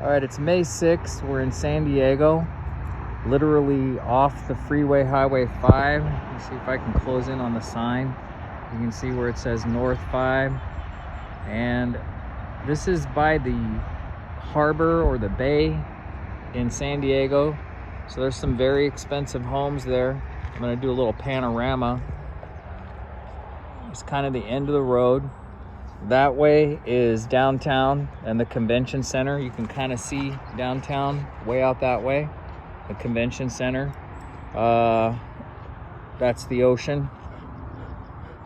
All right, it's May 6th. We're in San Diego, literally off the freeway, Highway 5. Let me see if I can close in on the sign. You can see where it says North 5. And this is by the harbor or the bay in San Diego. So there's some very expensive homes there. I'm gonna do a little panorama. It's kind of the end of the road. That way is downtown and the convention center. You can kind of see downtown way out that way, the convention center. That's the ocean.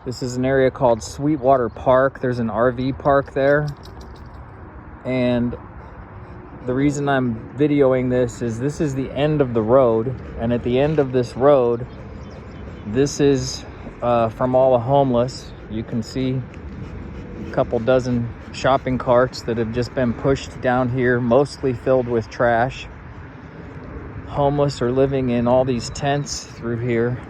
This is an area called Sweetwater Park. There's an RV park there. And the reason I'm videoing this is the end of the road. And at the end of this road, this is from all the homeless. You can see couple dozen shopping carts that have just been pushed down here, mostly filled with trash. Homeless are living in all these tents through here.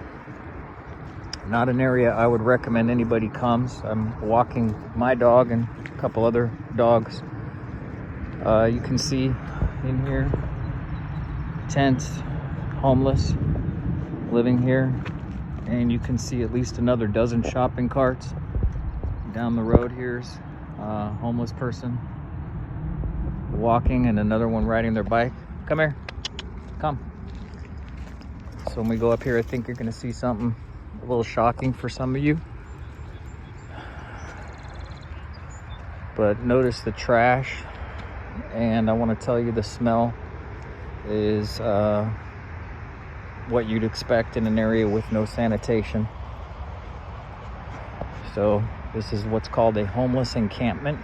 Not an area I would recommend anybody comes. I'm walking my dog and a couple other dogs. You can see in here tents, homeless living here, and you can see at least another dozen shopping carts. Down the road here's a homeless person walking and another one riding their bike. Come here, come. So when we go up here, I think you're gonna see something a little shocking for some of you. But notice the trash, and I wanna tell you the smell is what you'd expect in an area with no sanitation. So this is what's called a homeless encampment.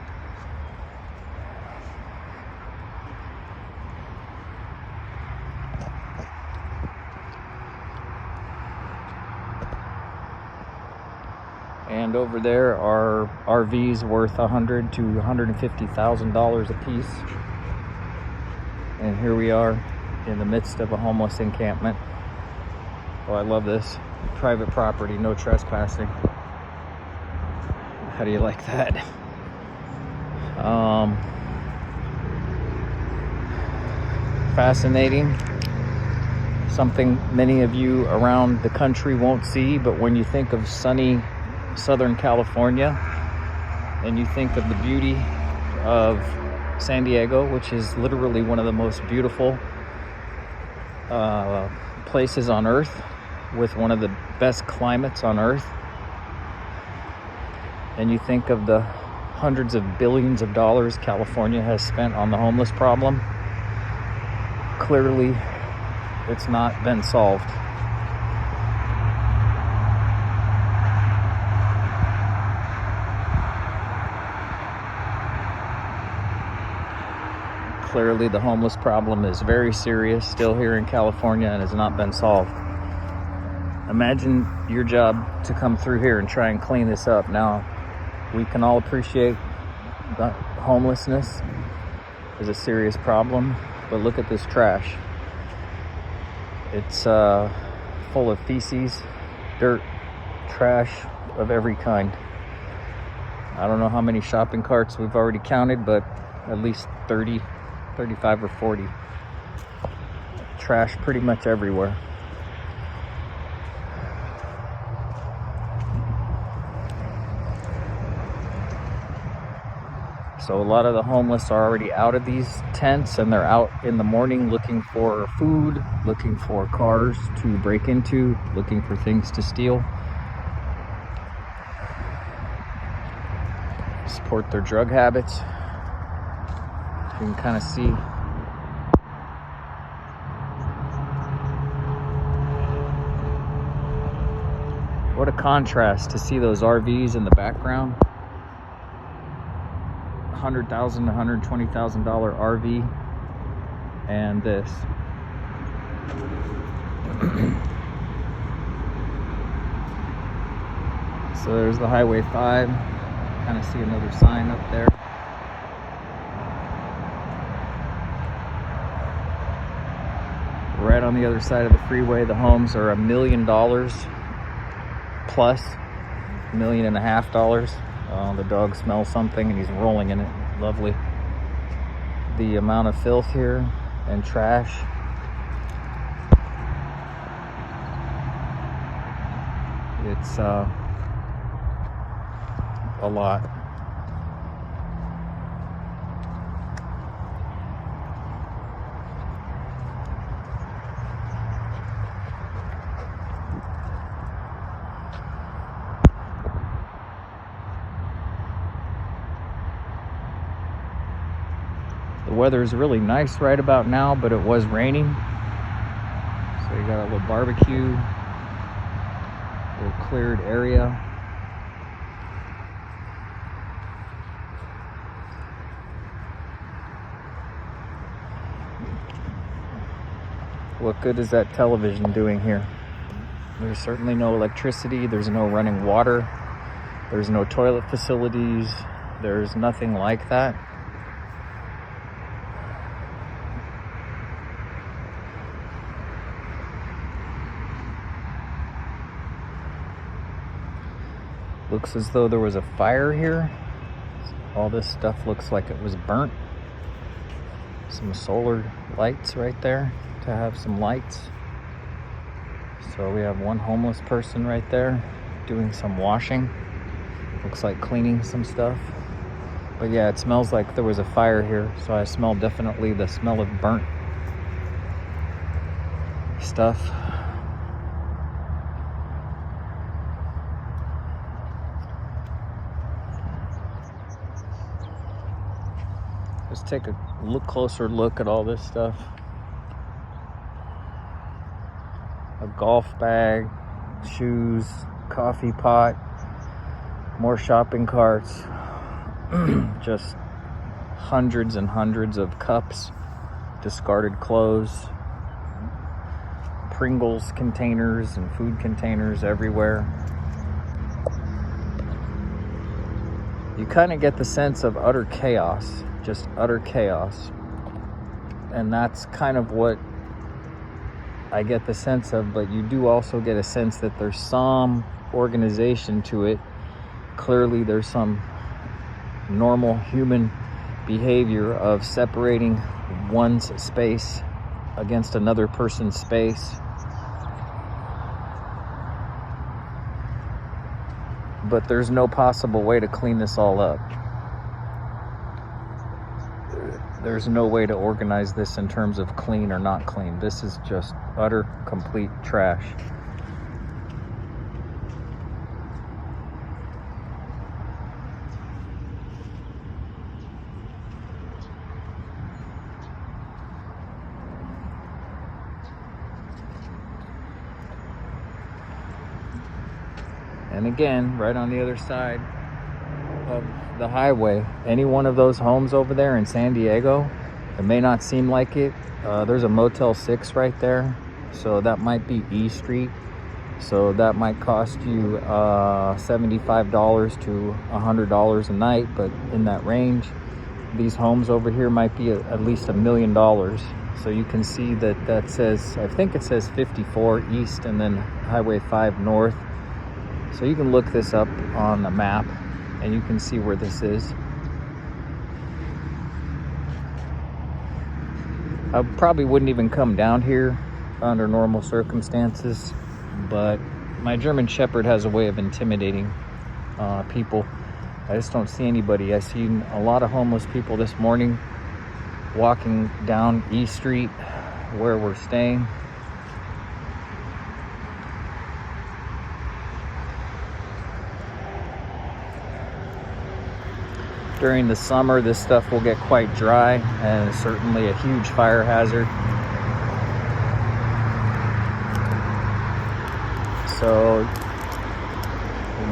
And over there are RVs worth $100,000 to $150,000 a piece. And here we are in the midst of a homeless encampment. Oh, I love this. Private property, no trespassing. How do you like that? Fascinating. Something many of you around the country won't see, but when you think of sunny Southern California and you think of the beauty of San Diego, which is literally one of the most beautiful places on earth, with one of the best climates on earth, and you think of the hundreds of billions of dollars California has spent on the homeless problem, clearly it's not been solved. Clearly the homeless problem is very serious still here in California and has not been solved. Imagine your job to come through here and try and clean this up. Now, we can all appreciate that homelessness is a serious problem, but look at this trash. It's full of feces, dirt, trash of every kind. I don't know how many shopping carts we've already counted, but at least 30, 35 or 40. Trash pretty much everywhere. So a lot of the homeless are already out of these tents, and they're out in the morning looking for food, looking for cars to break into, looking for things to steal. Support their drug habits. You can kind of see what a contrast to see those RVs in the background. $100,000 to $120,000 RV and this. So there's the Highway 5. Kind of see another sign up there. Right on the other side of the freeway, the homes are $1 million plus, $1.5 million. The dog smells something and he's rolling in it. Lovely. the amount of filth here and trash. It's a lot. The weather is really nice right about now, but it was raining. So you got a little barbecue, a little cleared area. What good is that television doing here? There's certainly no electricity, there's no running water, there's no toilet facilities, there's nothing like that. Looks as though there was a fire here. All this stuff looks like it was burnt. Some solar lights right there to have some lights. So we have one homeless person right there doing some washing. Looks like cleaning some stuff. But yeah, it smells like there was a fire here. So I smell definitely the smell of burnt stuff. Let's take a closer look at all this stuff. A golf bag, shoes, coffee pot, more shopping carts, just hundreds and hundreds of cups, discarded clothes, Pringles containers and food containers everywhere. You kind of get the sense of utter chaos. Just utter chaos. And that's kind of what I get the sense of, but you do also get a sense that there's some organization to it. Clearly there's some normal human behavior of separating one's space against another person's space. But there's no possible way to clean this all up. There's no way to organize this in terms of clean or not clean. This is just utter, complete trash. And again, right on the other side of the highway, any one of those homes over there in San Diego, it may not seem like it, there's a Motel 6 right there, so that might be E Street, so that might cost you $75 to $100 a night, but in that range. These homes over here might be at least $1 million. So you can see that says, I think it says 54 East and then Highway 5 North. So you can look this up on the map and you can see where this is. I probably wouldn't even come down here under normal circumstances, but my German Shepherd has a way of intimidating people. I just don't see anybody. I seen a lot of homeless people this morning walking down E Street where we're staying. During the summer, this stuff will get quite dry and it's certainly a huge fire hazard. So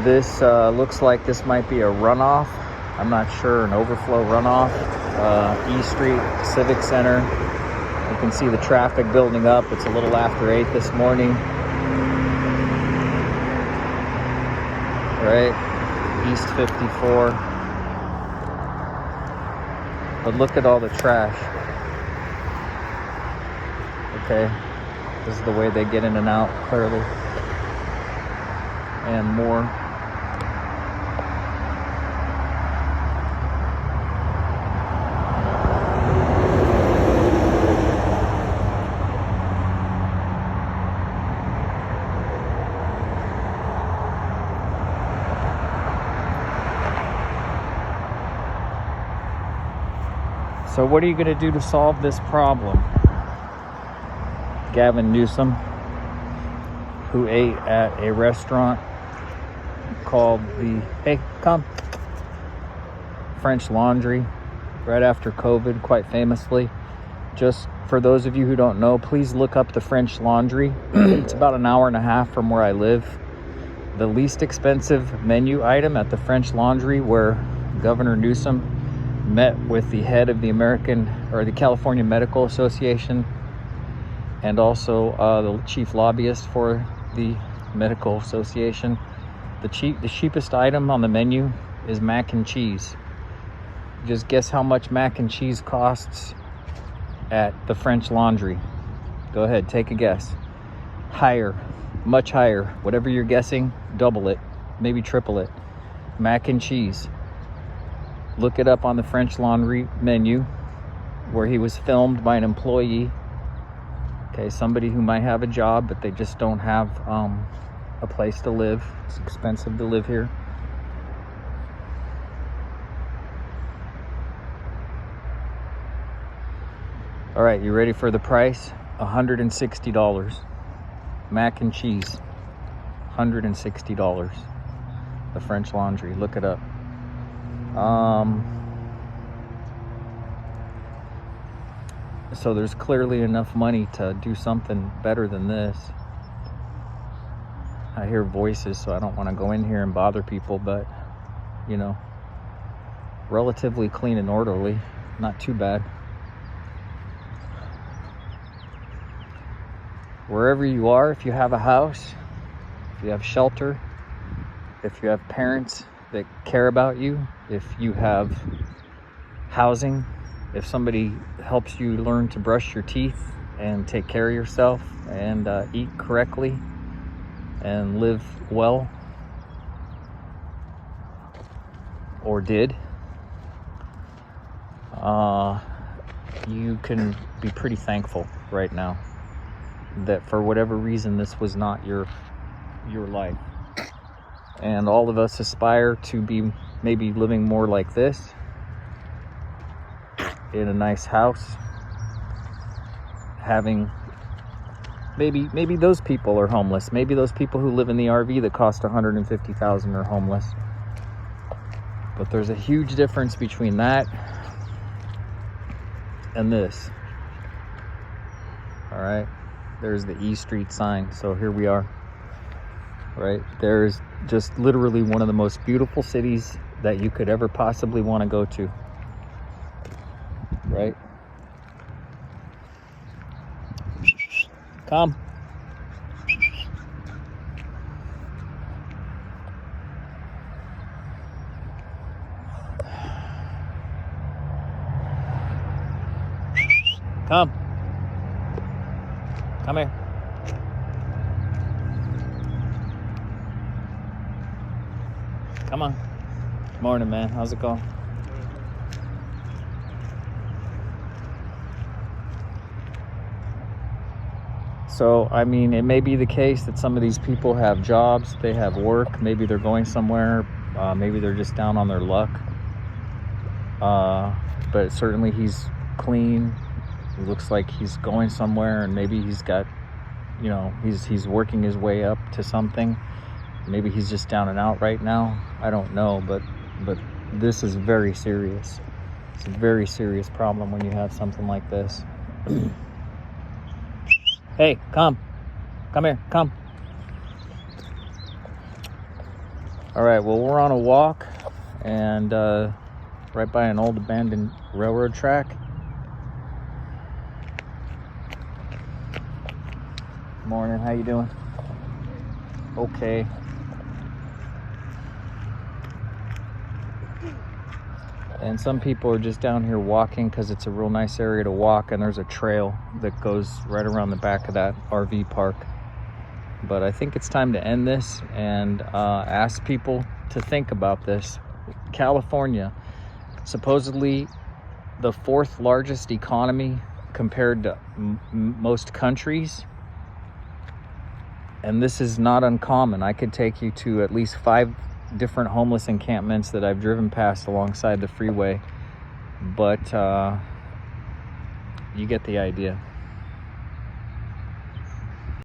this looks like this might be a runoff. I'm not sure, an overflow runoff. E Street Civic Center. You can see the traffic building up. It's a little after 8 this morning. Right? East 54. But look at all the trash. Okay, this is the way they get in and out, clearly. And more. So what are you going to do to solve this problem? Gavin Newsom, who ate at a restaurant called the French Laundry right after COVID, quite famously. Just for those of you who don't know, please look up the French Laundry. It's about an hour and a half from where I live. The least expensive menu item at the French Laundry, where Governor Newsom met with the head of the California Medical Association, and also the chief lobbyist for the medical association. The cheapest item on the menu is mac and cheese. Just guess how much mac and cheese costs at the French Laundry. Go ahead, take a guess. Higher, much higher. Whatever you're guessing, double it, maybe triple it. Mac and cheese. Look it up on the French Laundry menu, where he was filmed by an employee. Okay, somebody who might have a job, but they just don't have a place to live. It's expensive to live here. All right, you ready for the price? $160. Mac and cheese, $160. The French Laundry, look it up. So there's clearly enough money to do something better than this. I hear voices, so I don't want to go in here and bother people, but you know, relatively clean and orderly, not too bad. Wherever you are, if you have a house, if you have shelter, if you have parents that care about you, if you have housing, if somebody helps you learn to brush your teeth and take care of yourself and eat correctly and live well, or did, you can be pretty thankful right now that for whatever reason this was not your life. And all of us aspire to be maybe living more like this, in a nice house, having maybe those people are homeless. Maybe those people who live in the RV that cost $150,000 are homeless. But there's a huge difference between that and this. All right, there's the E Street sign. So here we are. Right, there's just literally one of the most beautiful cities that you could ever possibly want to go to. Right? Come. Come. Come here. Come on. Morning, man. How's it going? So, I mean, it may be the case that some of these people have jobs, they have work, maybe they're going somewhere, maybe they're just down on their luck. But certainly he's clean. He looks like he's going somewhere, and maybe he's got, you know, he's working his way up to something. Maybe he's just down and out right now. I don't know, but this is very serious. It's a very serious problem when you have something like this. Hey, come here, come. All right, well, we're on a walk, and right by an old abandoned railroad track. Morning, how you doing? Okay. And some people are just down here walking because it's a real nice area to walk, and there's a trail that goes right around the back of that RV park. But I think it's time to end this and ask people to think about this. California, supposedly the fourth largest economy compared to most countries. And this is not uncommon. I could take you to at least 5 different homeless encampments that I've driven past alongside the freeway. But you get the idea.